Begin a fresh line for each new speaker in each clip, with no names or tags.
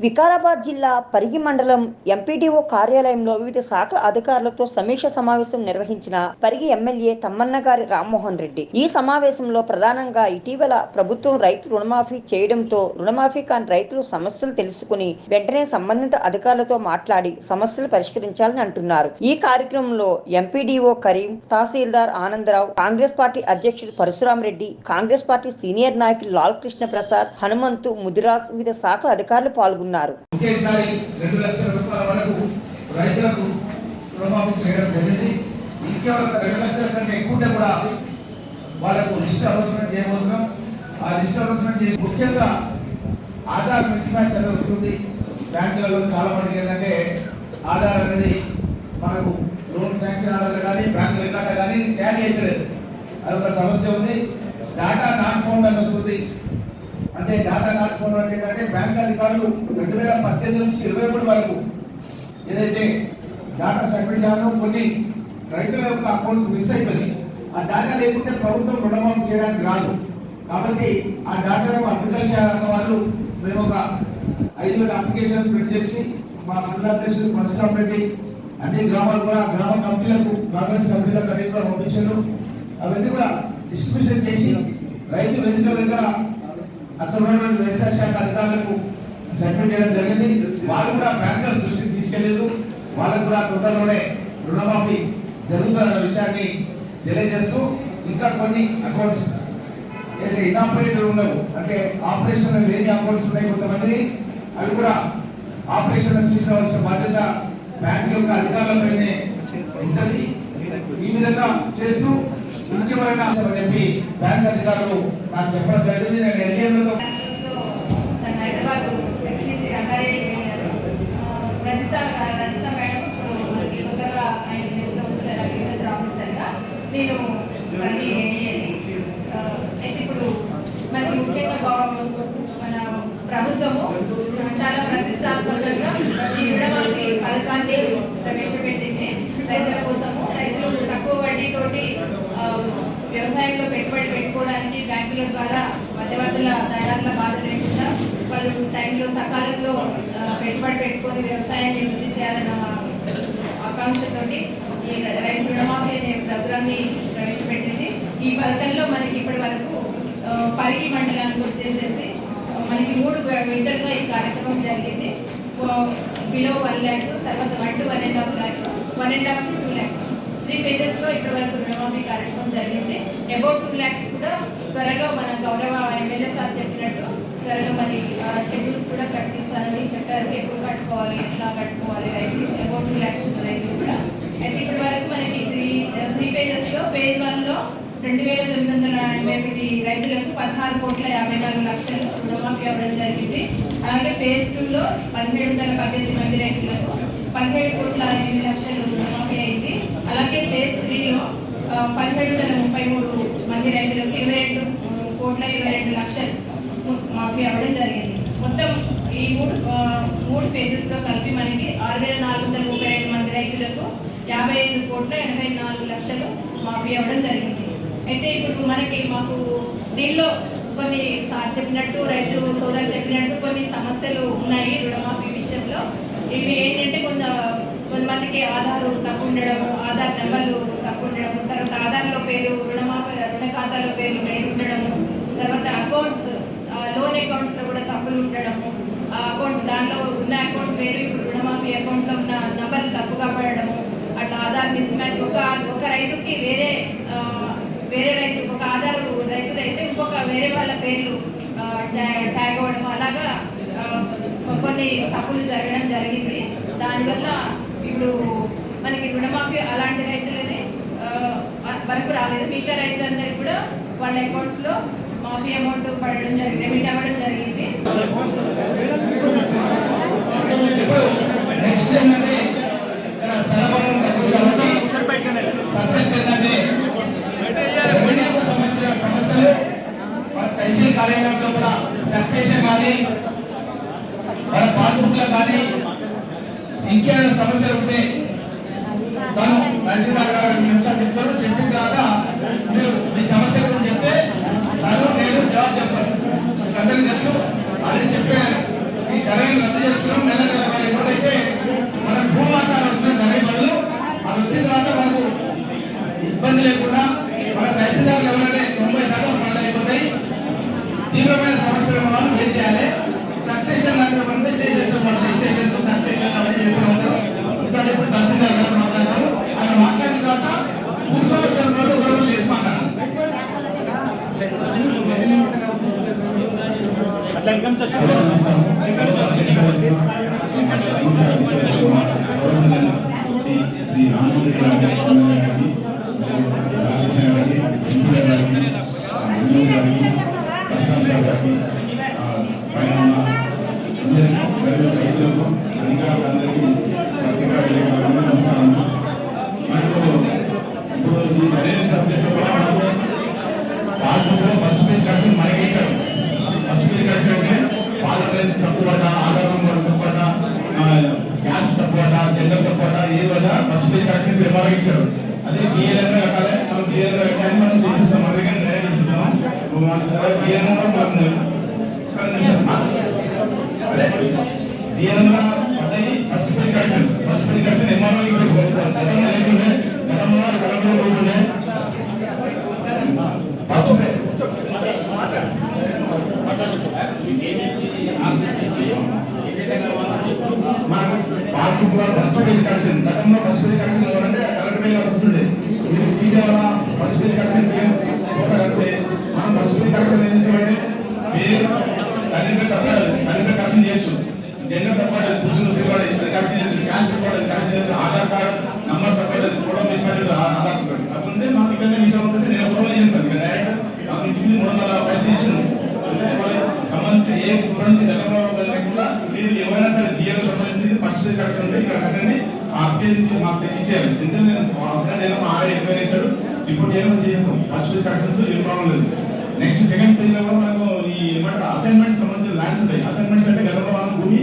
వికారాబాద్ జిల్లా పరిగి మండలం ఎంపీడీఓ కార్యాలయంలో వివిధ శాఖల అధికారులతో సమీక్ష సమావేశం నిర్వహించిన పరిగి ఎమ్మెల్యే తమ్మన్నగారి రామ్మోహన్ రెడ్డి. ఈ సమావేశంలో ప్రధానంగా ఇటీవల ప్రభుత్వం రైతు రుణమాఫీ చేయడంతో రుణమాఫీ కాని రైతులు సమస్యలు తెలుసుకుని వెంటనే సంబంధిత అధికారులతో మాట్లాడి సమస్యలు పరిష్కరించాలని అంటున్నారు. ఈ కార్యక్రమంలో ఎంపీడీఓ కరీం, తహసీల్దార్ ఆనందరావు, కాంగ్రెస్ పార్టీ అధ్యక్షుడు పరశురాం రెడ్డి, కాంగ్రెస్ పార్టీ సీనియర్ నాయకులు లాల్ కృష్ణ ప్రసాద్, హనుమంతు, ముదిరాజ్, వివిధ శాఖల అధికారులు పాల్గొన్నారు.
ఒకేసారి 2 లక్షల రూపాయల వరకు రైతులకు రుణమాఫీ చేయడం జరిగింది. ఇంకా 2 లక్షల కంటే ఎక్కువ కూడా వాళ్ళకు లిస్ట్ అనౌన్స్మెంట్ చేయబోతున్నాం. ఆ లిస్ట్ అనౌన్స్మెంట్ చేసి ముఖ్యంగా ఆధార్ మిస్ మ్యాచ్ అనేది వస్తుంది. బ్యాంకులలో చాలా మందికి ఏంటంటే ఆధార్ అనేది మనకు లోన్ శాంక్షన్ ఆధార్ కానీ బ్యాంక్ రికార్డ్ కానీ ట్యాలీ అయితే అదొక సమస్య ఉంది. డాటా నాట్ ఫౌండ్ అని వస్తుంది. అంటే డాటా నాట్ ఫౌండ్ అంటే ఏంటంటే బ్యాంక్ అధికారులు 2018 నుంచి 23 వరకు ఏదైతే డాటా సబ్మిట్ చేయాలో కొన్ని రైతుల యొక్క అకౌంట్స్ మిస్ అయిపోయి ఆ డాటా లేకుంటే ప్రభుత్వం రుణమాఫీ చేయడానికి రాదు. కాబట్టి ఆ డాటాను అగ్రికల్చర్ శాఖ వాళ్ళు మేము ఒక 5,000 అప్లికేషన్ ప్రింట్ చేసి మా మండల అధ్యక్షుడు పరశురాం రెడ్డి అన్ని గ్రామాలు కూడా గ్రామ కమిటీలకు కాంగ్రెస్ కమిటీలకు అన్ని కూడా పంపించారు. అవన్నీ కూడా డిస్ట్రిబ్యూషన్ చేసి రైతు వేదిక దగ్గర అక్కడ ఉన్నటువంటి వ్యవసాయ శాఖ అధికారులకు సబ్మిట్ చేయడం జరిగింది. వాళ్ళు కూడా బ్యాంకర్స్ దృష్టికి తీసుకెళ్లారు. వాళ్ళకు కూడా తొందరలోనే రుణమాఫీ జరుగుతుందన్న విషయాన్ని తెలియజేస్తూ ఇంకా కొన్ని అకౌంట్స్ అయితే ఇనాపరేటర్ ఉండవు, అంటే ఆపరేషన్ లేని అకౌంట్స్ ఉన్నాయి కొంతమంది, అవి కూడా ఆపరేషన్ తీసుకోవాల్సిన బాధ్యత బ్యాంక్ యొక్క అధికారులపైనే ఉంటుంది. ఈ విధంగా చేస్తూ ముఖ్యమైన చెప్పి బ్యాంక్ అధికారులు నాకు చెప్పడం జరిగింది. నేను ఎల్ఏలతో
నేను ఇప్పుడు మనకి ముఖ్యంగా మన ప్రభుత్వము చాలా ప్రతిష్టాత్మకంగా ఈ రుణమాఫీ పథకాన్ని ప్రవేశపెట్టింది రైతుల కోసము. రైతులు తక్కువ వడ్డీతోటి వ్యవసాయంలో పెట్టుబడి పెట్టుకోవడానికి బ్యాంకుల ద్వారా మధ్యవర్తుల దళారుల బాధ లేకుండా వాళ్ళు టైంలో సకాలంలో పెట్టుబడి పెట్టుకొని వ్యవసాయాన్ని వృద్ధి చేయాలన్న ఆకాంక్షతోటి ఈ రైతు రుణమాఫీ అనే ప్రోగ్రామ్ని ప్రవేశపెట్టింది. ఈ పథకంలో మనకి ఇప్పటి వరకు పరిగి మండలానికి వచ్చేసేసి మనకి 3 విడతలుగా ఈ కార్యక్రమం జరిగింది. బిలో 1 lakh, తర్వాత 1 to 1.5 lakh, 1.5 to 2 lakhs 3 phases ఇప్పటి వరకు రుణమాఫీ కార్యక్రమం జరిగింది. అబౌట్ 2 lakhs కూడా త్వరలో మన గౌరవ ఎమ్మెల్యే సార్ చెప్పినట్టు త్వరలో మరి షెడ్యూల్స్ కూడా కట్టిస్తారని చెప్పారు. ఎప్పుడు కట్టుకోవాలి, ఎట్లా కట్టుకోవాలి రైతులు, అబౌట్ 2 lakhs రైతులు కూడా. అయితే ఇప్పటి వరకు మనకి 3 phases ఫేజ్ 1లో 2,981 రైతులకు 16,54,00,000 రుణమాఫీ అవ్వడం జరిగింది. అలాగే ఫేజ్ 2లో 1,718 మంది రైతులకు 17,08,00,000 రుణమాఫీ అయింది. అలాగే ఫేజ్ 3లో 1,733 మంది రైతులకు 22,22,00,000 మాఫీ అవ్వడం జరిగింది. మొత్తం ఈ మూడు ఫేజెస్లో కలిపి మనకి 6,432 మంది రైతులకు 55,84,00,000 మాఫీ అవ్వడం జరిగింది. అయితే ఇప్పుడు మాకు దీనిలో కొన్ని సార్ చెప్పినట్టు, రైతు సోదరు చెప్పినట్టు కొన్ని సమస్యలు ఉన్నాయి రుణమాఫీ విషయంలో. ఇవి ఏంటంటే కొంతమందికి ఆధార్ తక్కువ ఉండడము, ఆధార్ నెంబర్లు తక్కువ ఉండడము, తర్వాత ఆధార్లో పేరు రుణ ఖాతాలో పేర్లు వేరు ఉండడము, తర్వాత అకౌంట్స్ లోన్ అకౌంట్స్లో కూడా తప్పులు ఉండడము, ఆ అకౌంట్ దానిలో ఉన్న అకౌంట్ పేరు ఇప్పుడు రుణమాఫీ అకౌంట్లో ఉన్న నంబర్లు తప్పుగా పడడము, అట్లా ఆధార్ మిస్ మ్యాచ్. ఒక రైతుకి వేరే రైతు ఒక ఆధార్ రైతుదైతే ఇంకొక వేరే వాళ్ళ పేర్లు ట్యాగ్ అవ్వడం, అలాగా కొన్ని తప్పులు జరగడం జరిగింది. దానివల్ల ఇప్పుడు మనకి రుణమాఫీ అలాంటి రైతులది వరకు రాలేదు. మిగతా రైతులందరికీ కూడా వాళ్ళ అకౌంట్స్లో మాఫీ అమౌంట్ పడడం జరిగింది, రెమిట్ అవ్వడం జరిగింది.
తహసీల్ కార్యాలయంలో కూడా సక్సెషన్ కానీ మన పాస్బుక్ లో కానీ ఇంకేమైనా సమస్యలు ఉంటే తను తహసీల్దార్ గారు చెప్తారు. చెప్పిన తర్వాత మీరు మీ సమస్య గురించి చెప్తే నేను జవాబు చెప్తాను. అందరికీ తెలుసు అని చెప్పాను. ఈ ధరలు రద్దు చేస్తున్నాం. నెల ఎప్పుడైతే మన భూమాతాలు వస్తున్న ధర బదులు అది వచ్చిన తర్వాత మనకు ఇబ్బంది లేకుండా మన తహసీల్దార్లు ఎవరైతే 90% పనులు అయిపోతాయి. తీవ్రమైన సమస్యలు మనం ఏం చేయాలి, సక్సెషన్ లాంటి చేసేస్తాం. మన రిజిస్ట్రేషన్స్ సక్సెషన్ అవన్నీ చేస్తూ ఉంటారు. ఒకసారి ఇప్పుడు తహసీల్దార్ గారు మాట్లాడతారు. ఆయన మాట్లాడిన తర్వాత భూ సమస్యల గౌరవం చేసి మాట్లాడాలి.
శ్రీ రామరెడ్డి గారికి రైతులకు అధికారులందరికీ నమస్కారం. మనకు ఇప్పుడు ఈ ధరణి సబ్జెక్టు పాస్బుక్లో ఫస్ట్ పేజ్ కరెక్షన్ మనకి ఇచ్చారు. ఫస్ట్ పేజ్ కరెక్షన్ అంటే పాలన తక్కువ ఆధారం తక్కువ గ్యాస్ తక్కువ జెండర్ తక్కువ ఏ వల్ల ఫస్ట్ పేజ్ కరెక్షన్ వివరాలు ఇచ్చారు. అదే జిఎల్ఎంగా కట్టాలి. మనం జిఎల్ఎంగా కట్టాలి, మనం చేసిస్తాం. మన దగ్గర న్యాయం చేసిస్తాం. జిఎల్ఎం అదే జిఎల్ఎంగా పడ్డాయి. ఫస్ట్ పేజ్ కరెక్షన్ ఎంఆర్ఓ ఇచ్చారు. గతంలో లేకుండే, గతంలో పోతుండే first page passbook first page correction. గతంలో ఫస్ట్ పేజ్ కరెక్షన్ ఎవరంటే కలెక్టర్ వెళ్ళాల్సి వస్తుంది. మీరు తీసేవాళ్ళ ఫస్ట్ పేజ్ కరెక్షన్ కడితే మనం ఫస్ట్ పేజ్ కరెక్షన్ ఏం చేస్తామంటే మీరు తల్లిపై తప్పలేదు, తల్లిపై కరెక్షన్ చేయొచ్చు. జెండర్ తప్పలేదు, పురుషులు సిల్వాడి కరెక్షన్ చేయొచ్చు. క్యాస్ట్ తప్పలేదు కరెక్షన్ చేయొచ్చు. ఆధార్ కార్డు నంబర్ తప్పలేదు, photo mismatch Aadhaar card అప్పుడుంటే మనకి ఇక్కడ మిస్ అవుతుంది. నేను ఫోటో చేస్తాను. ఇక డైరెక్ట్ నాకు నుంచి 300 పైసలు ఇచ్చాను. సంబంధించి ఏ నుంచి గతంలో మీరు ఎవరైనా సరే జిఎల్ సంబంధించి ఫస్ట్ పేజ్ కరెక్షన్ ఉంటే ఇక్కడ కట్టండి. ఆ పేజ్ నుంచి మాకు తెచ్చిచ్చారు. ఎందుకంటే నేను మా ఆర్ఐ ఎంక్వైరీ చేశాడు. రిపోర్ట్ ఏమైనా చేసేస్తాం. ఫస్ట్ పేజ్ కరెక్షన్స్ ఏం ప్రాబ్లం లేదు. నెక్స్ట్ సెకండ్ పేజ్ లో కూడా మనకు ఈ ఏమంటారు అసైన్మెంట్ సంబంధించిన ల్యాండ్స్ ఉంటాయి. అసైన్మెంట్స్ అంటే గతంలో మనం భూమి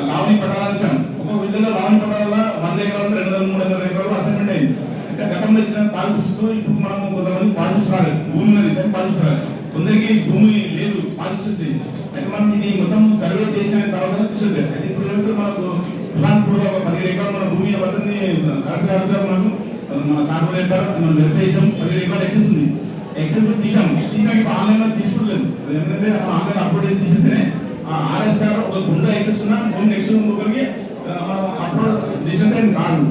లావణి పట్టాలు ఇచ్చాం. ఒక విధంగా లావణి పట్టాల 100 ఎకరాలు 200-300 ఎకరాలు అసైన్మెంట్ అయింది. అంటే గతంలో ఇచ్చిన పాస్బుక్స్ తో ఇప్పుడు మనం కొంతమంది పాస్బుక్స్ రాలేదు. భూమి ఉన్నది కానీ పాస్బుక్స్ రాలేదు. కొందరికి భూమి లేదు, పాస్బుక్స్ వచ్చింది. అయితే మనం ఇది మొత్తం సర్వే చేసిన తర్వాత చూసింది. అయితే ఇప్పుడు మనకు ప్లాన్ ఒక 15 ఎకరాలు మన భూమి పద్ధతిని కరెక్ట్ మనకు మన సార్లు చెప్పారు. మనం వెరిఫై చేసాం. 15 ఎకరాలు ఎక్సెస్ ఉంది. ఎక్సెస్ తీసాక ఇప్పుడు ఆన్లైన్ లో తీసుకోలేదు. ఎందుకంటే మనం ఆన్లైన్ అప్లోడ్ చేసి తీసేస్తేనే ఆర్ఎస్ఆర్ ఒక గుండా ఎక్సెస్ ఉన్నా నెక్స్ట్ ఒకరికి అప్లోడ్ డిస్టెన్స్ కాదు.